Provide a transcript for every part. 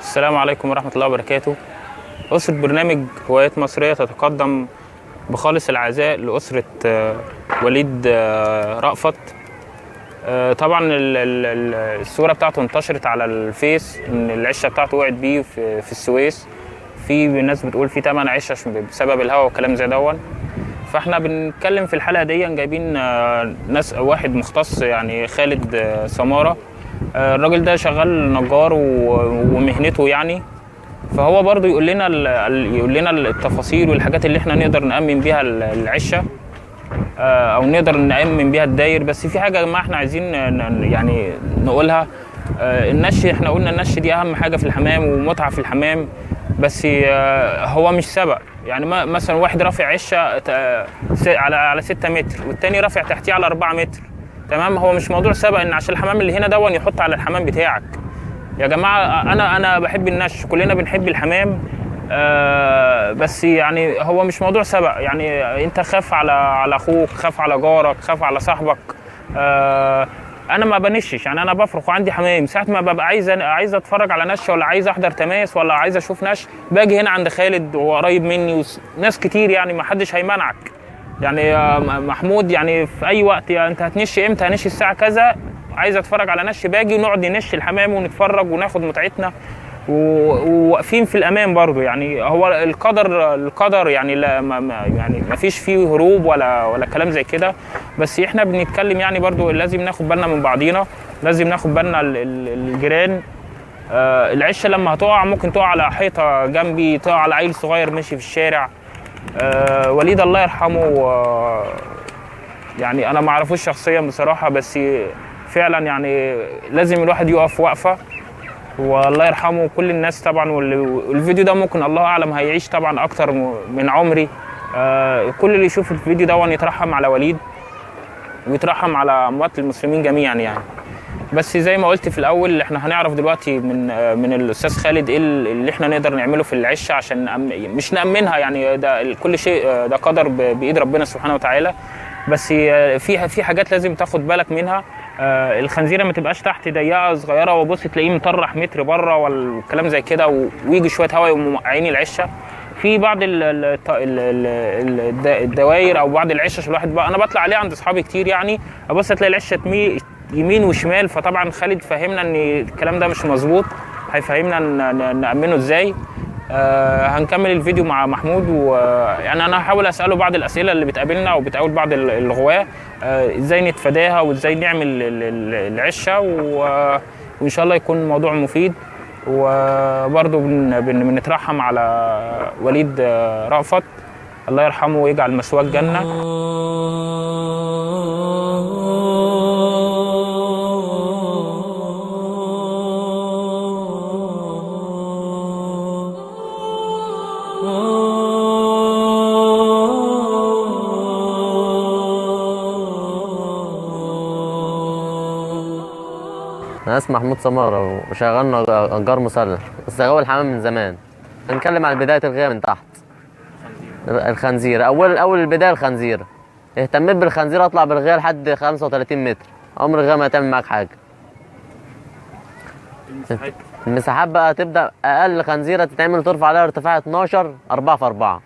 السلام عليكم ورحمة الله وبركاته. أسرة برنامج هوايات مصرية تتقدم بخالص العزاء لأسرة وليد رأفت. طبعا الصورة بتاعته انتشرت على الفيس ان العشة بتاعته وقعت بيه في السويس. في ناس بتقول في 8 عشش بسبب الهواء وكلام زي دون. فاحنا بنتكلم في الحلقة دي جايبين ناس، واحد مختص يعني خالد سمارة. الراجل ده شغال نجار ومهنته يعني، فهو برضو يقول لنا التفاصيل والحاجات اللي احنا نقدر نأمن بيها العشة او نقدر نأمن بيها الداير. بس في حاجة ما احنا عايزين يعني نقولها. النش، احنا قلنا النش دي اهم حاجة في الحمام ومتعة في الحمام، بس هو مش سبق. يعني مثلا واحد رافع عشة على 6 متر والتاني رافع تحتيه على 4 متر، تمام؟ هو مش موضوع سبق ان عشان الحمام اللي هنا دون يحط على الحمام بتاعك. يا جماعه انا بحب النش، كلنا بنحب الحمام، بس يعني هو مش موضوع سبق. يعني انت خاف على اخوك، خاف على جارك، خاف على صاحبك. انا ما بنشش، يعني انا بفرق وعندي حمام. ساعه ما ببقى عايز اتفرج على نش، ولا عايز احضر تماس، ولا عايز اشوف نش، باجي هنا عند خالد وقريب مني وناس كتير، يعني ما حدش هيمنعك. يعني محمود، يعني في اي وقت، يعني انت هتنش امتى؟ هنش الساعه كذا، عايز اتفرج على نش، باجي ونقعد ننش الحمام ونتفرج وناخد متعتنا وواقفين في الامان برضو. يعني هو القدر يعني لا يعني ما فيش فيه هروب ولا كلام زي كده. بس احنا بنتكلم يعني برضو لازم ناخد بالنا من بعضينا، لازم ناخد بالنا الجيران. العشه لما هتقع ممكن تقع على حيطه جنبي، تقع على عيل صغير ماشي في الشارع. وليد الله يرحمه، يعني انا ما اعرفوش شخصيا بصراحه، بس فعلا يعني لازم الواحد يقف وقفه. والله يرحمه كل الناس طبعا. والفيديو ده ممكن الله اعلم هيعيش طبعا اكتر من عمري. كل اللي يشوف الفيديو ده يترحم على وليد ويترحم على اموات المسلمين جميعا يعني. بس زي ما قلت في الاول، احنا هنعرف دلوقتي من الاستاذ خالد ايه اللي احنا نقدر نعمله في العشه عشان مش نامنها. يعني ده كل شيء ده قدر بايد ربنا سبحانه وتعالى. بس في حاجات لازم تاخد بالك منها. الخنزيره ما تبقاش تحت ضيقه صغيره وبص تلاقيه مطرح متر بره والكلام زي كده، ويجي شويه هواء يقوموا موقعين العشه. في بعض الدواير او بعض العشش الواحد انا بطلع عليها عند اصحابي كتير، يعني ابص تلاقي العشه تميل يمين وشمال. فطبعا خالد فهمنا ان الكلام ده مش مظبوط، هيفهمنا نأمنه ازاي. هنكمل الفيديو مع محمود، ويعني انا هحاول اساله بعض الاسئله اللي بتقابلنا وبتقابل بعض الغواة، ازاي نتفاداها وازاي نعمل العشه، وان شاء الله يكون موضوع مفيد. وبرضه بنترحم على وليد رأفت، الله يرحمه ويجعل مثواه الجنه. أنا اسمي محمود سمارة وشغال نجار مسلح، بس غاوي الحمام من زمان. هنتكلم عن بداية الغاية من تحت. الخنزيرة، أول البداية الخنزيرة. اهتميت بالخنزيرة أطلع بالغاية لحد 35 متر، عمر الغاية ما هتعمل معاك حاجة. المساحات بقى تبدأ أقل خنزيرة تتعمل ترفع عليها ارتفاع 12 4 في 4.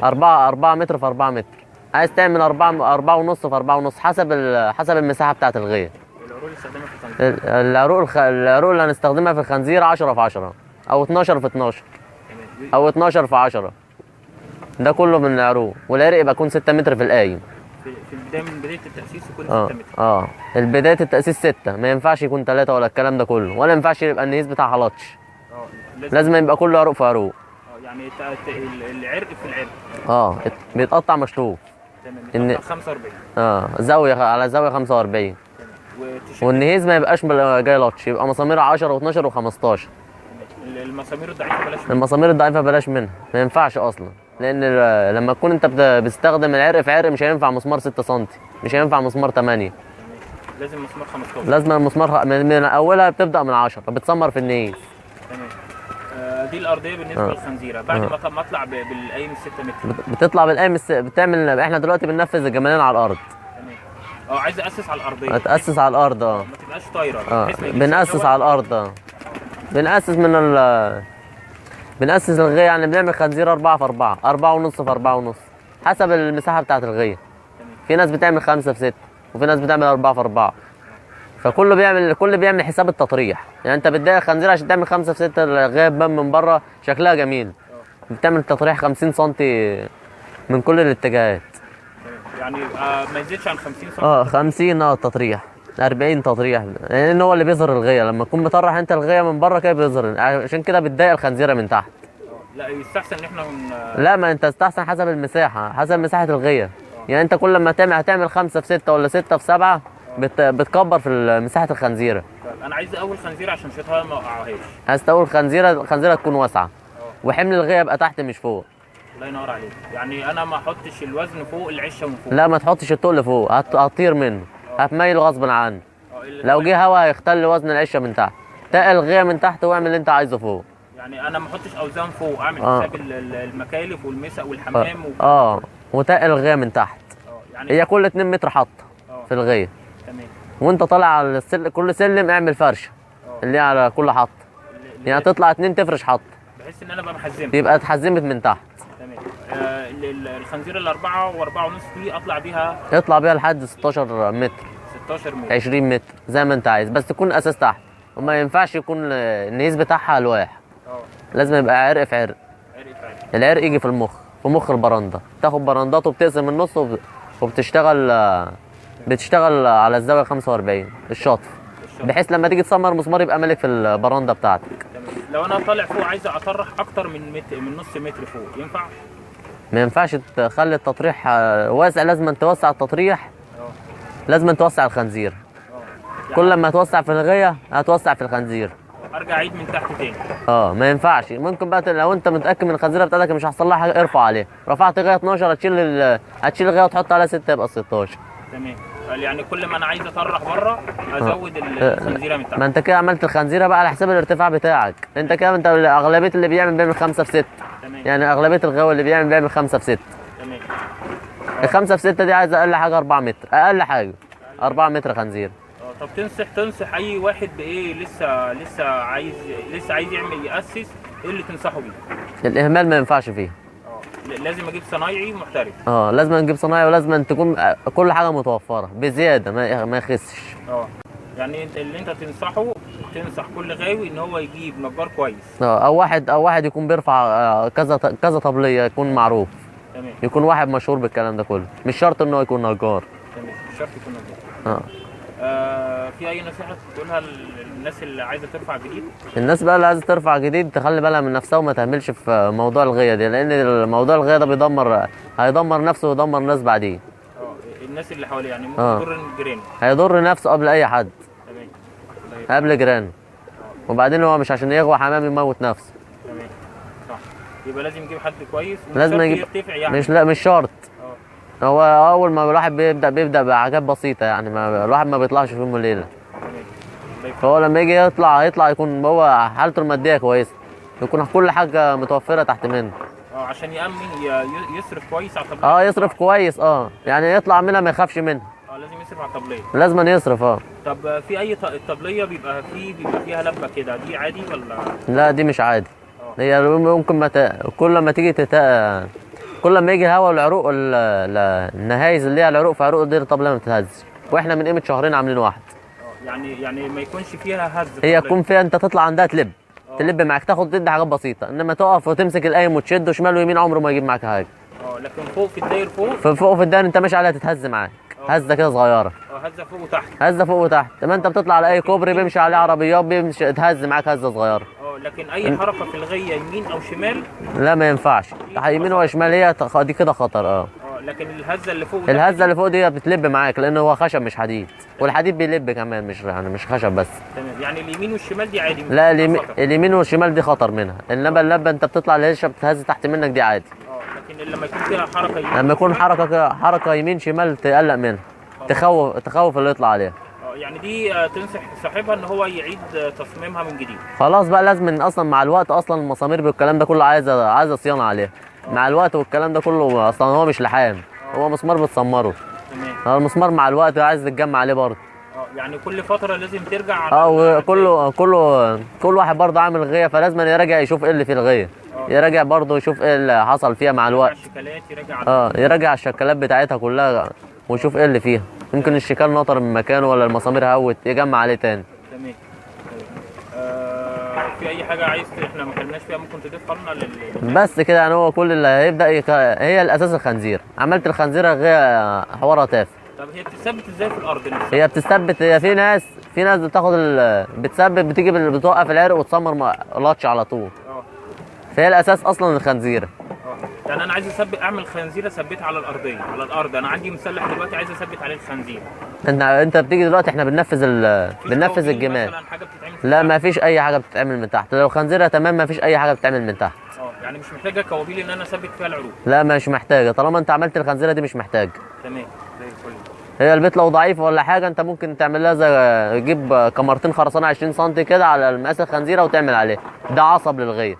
4 متر في 4 متر. عايز تعمل 4 ونص في 4 ونص حسب المساحة بتاعة الغاية. العروق اللي هنستخدمها في الخنزير 10 في 10 او 12 في 12 او 12 في 10. ده كله من العروق. والعرق يبقى يكون 6 متر في القايم. في البدايه من بدايه التاسيس يكون 6 متر. البدايه التاسيس 6، ما ينفعش يكون 3 ولا الكلام ده كله، ولا ينفعش يبقى النهيز بتاعها لطش. لازم يبقى كله عروق في عروق. يعني العرق في العرق. بيتقطع مشطوف. تمام. 45. زاويه على زاويه 45. والنهيز ما يبقاش جاي لطش، يبقى مسامير 10 و12 و15. المسامير الضعيفه بلاش منها. المسامير الضعيفه بلاش منها، ما ينفعش اصلا. لان لما تكون انت بتستخدم العرق في عرق، مش هينفع مسمار 6 سم، مش هينفع مسمار 8. لازم مسمار 15. لازم المسمار من اولها بتبدا من 10 فبتسمر في النهيز. تمام. دي الارضيه بالنسبه للخنزيره. بعد ما اطلع بالقايم 6 متر بتطلع بالقايم بتعمل. احنا دلوقتي بننفذ الجمالين على الارض. عايز اسس على الارضيه. تاسس على الارض. ما تبقاش طايره. بنأسس على الارض. بنأسس بنأسس الغية، يعني بنعمل خنزير 4 في 4، 4.5 في 4.5 حسب المساحة بتاعت الغية. في ناس بتعمل 5 في 6، وفي ناس بتعمل 4 في 4. كله بيعمل حساب التطريح. يعني انت بتضايق الخنزير عشان تعمل 5 في 6 الغية تبان من بره شكلها جميل. بتعمل تطريح 50 سم من كل الاتجاهات. يعني ما يزيدش عن 50 سم. 50 تطريح، 40 تطريح، لان هو اللي بيظهر الغيه. لما تكون مطرح انت الغيه من بره كده بيظهر، عشان كده بتضايق الخنزيره من تحت. لا يستحسن ان احنا لا، ما انت استحسن حسب المساحه، حسب مساحه الغيه. يعني انت كل ما هتعمل 5 في 6 ولا 6 في 7 بتكبر في مساحه الخنزيره. طيب انا عايز اول خنزيره عشان شيطها ما اوقعهاش. عايز تقول الخنزيره تكون واسعه، وحمل الغيه يبقى تحت مش فوق. الله ينور عليك. يعني انا ما احطش الوزن فوق العشه من فوق. لا، ما تحطش التقل فوق، هتطير منه، هتميل غصب عنه. لو جه هوا هيختل وزن العشه من تحت. تقل الغيه من تحت واعمل اللي انت عايزه فوق. يعني انا ما احطش اوزان فوق، اعمل حساب المكايلف والمسق والحمام وتقل الغيه من تحت. يعني هي كل 2 متر حاطه في الغيه. تمام. وانت طالع على كل سلم اعمل فرشه اللي هي على كل حط. يعني تطلع 2 تفرش حط، بحيث ان انا ابقى محزمه. يبقى اتحزمت من تحت. تمام. الخنزيره الاربعه و4.5 دي اطلع بيها لحد 16 متر، 16 متر، 20 متر زي ما انت عايز، بس تكون اساس تحت. وما ينفعش يكون النهيز بتاعها الواح. لازم يبقى عرق في عرق. العرق يجي في مخ البرندة. تاخد برندات وبتقسم النص وبتشتغل على الزاويه 45 الشاطف، بحيث لما تيجي تسمر مسمار يبقى مالك في البرندة بتاعتك. لو انا طالع فوق عايز اطرح اكتر من نص متر فوق ينفع؟ ما ينفعش تخلي التطريح واسع، لازم توسع التطريح. لازم توسع الخنزير. يعني كل ما توسع في الغيه هتوسع في الخنزير. ارجع اعيد من تحت تاني. ما ينفعش. ممكن بقى لو انت متاكد من الخنزيره بتاعتك مش هيحصل لها حاجه ارفع عليها. رفعت غايه 12 هتشيل الغايه وتحط عليها 6 يبقى 16. تمام. يعني كل ما انا عايز اطرح بره ازود الخنزيره من تحت. ما انت كده عملت الخنزيره بقى على حساب الارتفاع بتاعك. انت كده اغلبيه اللي بيعمل 5 في 6. تمام. يعني اغلبيه الغاوي اللي بيعمل 5 في 6. تمام. ال5 في 6 دي عايز اقل حاجه 4 متر، اقل حاجه 4 متر خنزير. طب تنصح اي واحد بايه لسه عايز ياسس، ايه اللي تنصحه بيه؟ الاهمال ما ينفعش فيه. لازم اجيب صنايعي محترف. لازم نجيب صنايعي، ولازم تكون كل حاجه متوفره بزياده ما يخسش. يعني انت اللي انت تنصح كل غاوي ان هو يجيب نجار كويس. او واحد يكون بيرفع كذا طبليه، يكون معروف. تمام. يكون واحد مشهور بالكلام ده كله، مش شرط ان هو يكون نجار. تمام، مش شرط يكون نجار. في اي نصيحه تقولها للناس اللي عايزه ترفع جديد؟ الناس بقى اللي عايزه ترفع جديد تخلي بالها من نفسها وما تهملش في موضوع الغيه دي، لان موضوع الغيه ده هيدمر نفسه ويدمر الناس بعدين. الناس اللي حواليه يعني ممكن يضر جيرانه. هيضر نفسه قبل اي حد. تمام. قبل جيرانه. وبعدين هو مش عشان يغوى حمام يموت نفسه. تمام. صح. يبقى لازم يجيب حد كويس. لازم يجيب يرتفع يعني. مش شرط. هو اول ما الواحد بيبدا بحاجات بسيطه، يعني الواحد ما بيطلعش في يوم وليله. فهو لما يجي يطلع يكون هو حالته الماديه كويسه، يكون كل حاجه متوفره تحت منه. عشان يصرف كويس على الطبليه. يصرف كويس. يعني يطلع منها ما يخافش منها. لازم يصرف على الطبليه. لازم يصرف. طب في اي الطبليه بيبقى فيها لبه كده، دي عادي ولا؟ لا، دي مش عادي. هي ممكن كل ما تيجي كل ما يجي هوا العروق النهايز اللي هي العروق في عروق دي الطبله ما بتتهزش. واحنا من قيمه شهرين عاملين واحد. يعني ما يكونش فيها هز. هي يكون فيها انت تطلع عندها تلب معاك، تدي حاجات بسيطه، انما تقف وتمسك القايم وتشده شمال ويمين عمره ما يجيب معاك حاجه. لكن فوق في الداير فوق في الداير انت ماشي عليها تتهز معاك. هزه كده صغيره. هزه فوق وتحت. هزه فوق وتحت. لما انت بتطلع على اي كوبري بيمشي عليه عربيات بيمشي تهز معاك هزه صغيره. لكن اي حركه في الغيه يمين او شمال لا، ما ينفعش. يمين وشمال هي دي كده خطر. لكن الهزه اللي فوق دي بتلب معاك، لان هو خشب مش حديد، والحديد بيلب كمان، مش خشب بس. تمام. يعني اليمين والشمال دي عادي؟ لا، اليمين والشمال دي خطر منها، انما اللبه انت بتطلع الهشه بتهز تحت منك دي عادي. لكن لما يكون فيها حركه يمين، لما يكون حركه يمين شمال تقلق منها. تخوف اللي يطلع عليها. يعني دي تنصح صاحبها ان هو يعيد تصميمها من جديد. خلاص بقى، لازم اصلا مع الوقت اصلا المسامير بالكلام ده كله عايزه صيانه عليها. مع الوقت والكلام ده كله اصلا هو مش لحام، هو مسمار بتسمره. تمام. المسمار مع الوقت عايز تتجمع عليه برضه. يعني كل فتره لازم ترجع على كل واحد برضه عامل غيه، فلازم يراجع يشوف ايه اللي في الغيه. يراجع برضه يشوف ايه اللي حصل فيها مع الوقت. الشكلات يراجع يراجع الشكلات بتاعتها كلها ويشوف ايه اللي فيها. يمكن الشكال نطر من مكانه ولا المسامير هوت، يجمع عليه تاني. تمام. في اي حاجه عايز احنا ما اتكلمناش فيها ممكن تضيفها لنا بس كده يعني. هو كل اللي هيبدا هي الاساس الخنزير. عملت الخنزيره غيه حوارها تافه. طب هي بتثبت ازاي في الارض نفسها؟ هي بتثبت. هي في ناس بتاخد بتثبت، بتيجي بتوقف العرق وتسمر لاتش على طول. فهي الاساس اصلا الخنزيره. يعني انا عايز اعمل خنزيره اثبتها على الارضيه، على الارض. انا عندي مسلح دلوقتي عايز اثبت عليه الخنزير. انت بتيجي دلوقتي احنا بننفذ الجمال. لا ما فيش اي حاجه بتتعمل من تحت. لو خنزيره تمام ما فيش اي حاجه بتتعمل من تحت. يعني مش محتاجه كوابيل ان انا اثبت فيها العروق؟ لا مش محتاجه. طالما انت عملت الخنزيره دي مش محتاج. تمام زي الفل. هي البيت لو ضعيف ولا حاجه انت ممكن تعمل لها زي تجيب كمرتين خرسانه 20 سم كده على المقاس الخنزيره وتعمل عليه. ده عصب للغيه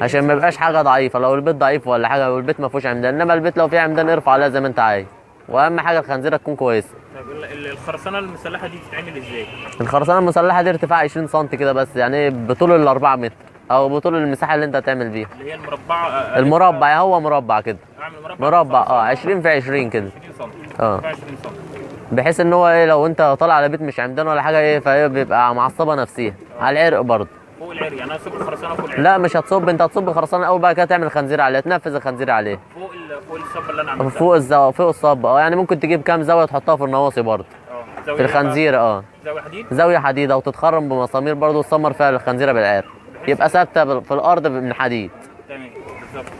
عشان ما يبقاش حاجه ضعيفه. لو البيت ضعيف ولا حاجه والبيت ما فيهوش عمدان، انما البيت لو فيه عمدان ارفع عليها زي ما انت عايز. واهم حاجه الخنزيره تكون كويسه. طب الخرسانه المسلحه دي بتتعمل ازاي؟ الخرسانه المسلحه دي ارتفاع 20 سم كده بس، يعني بطول ال4 متر او بطول المساحه اللي انت هتعمل بيها. اللي هي المربعه. المربع هو مربع كده. اعمل مربع 20 في 20 كده. 20 سم. 20 سم. بحيث ان هو ايه لو انت طالع على بيت مش عمدان ولا حاجه ايه فهي بيبقى معصبه نفسيها على العرق برضه. فوق العرق يعني انا اصب الخرسانه فوق العرق؟ لا مش هتصب. انت هتصب خرسانه اول بقى كده تعمل خنزير عليه، تنفذ الخنزير عليه فوق الصبه اللي انا عملتها. فوق الصبه. يعني ممكن تجيب كام زاويه تحطها في النواصي برضه. في الخنزيره. زاويه حديد. زاويه حديد او تتخرم بمسامير برضه وتسمر فيها الخنزيره بالعرق. يبقى ثابته في الارض من حديد. تمام بالظبط.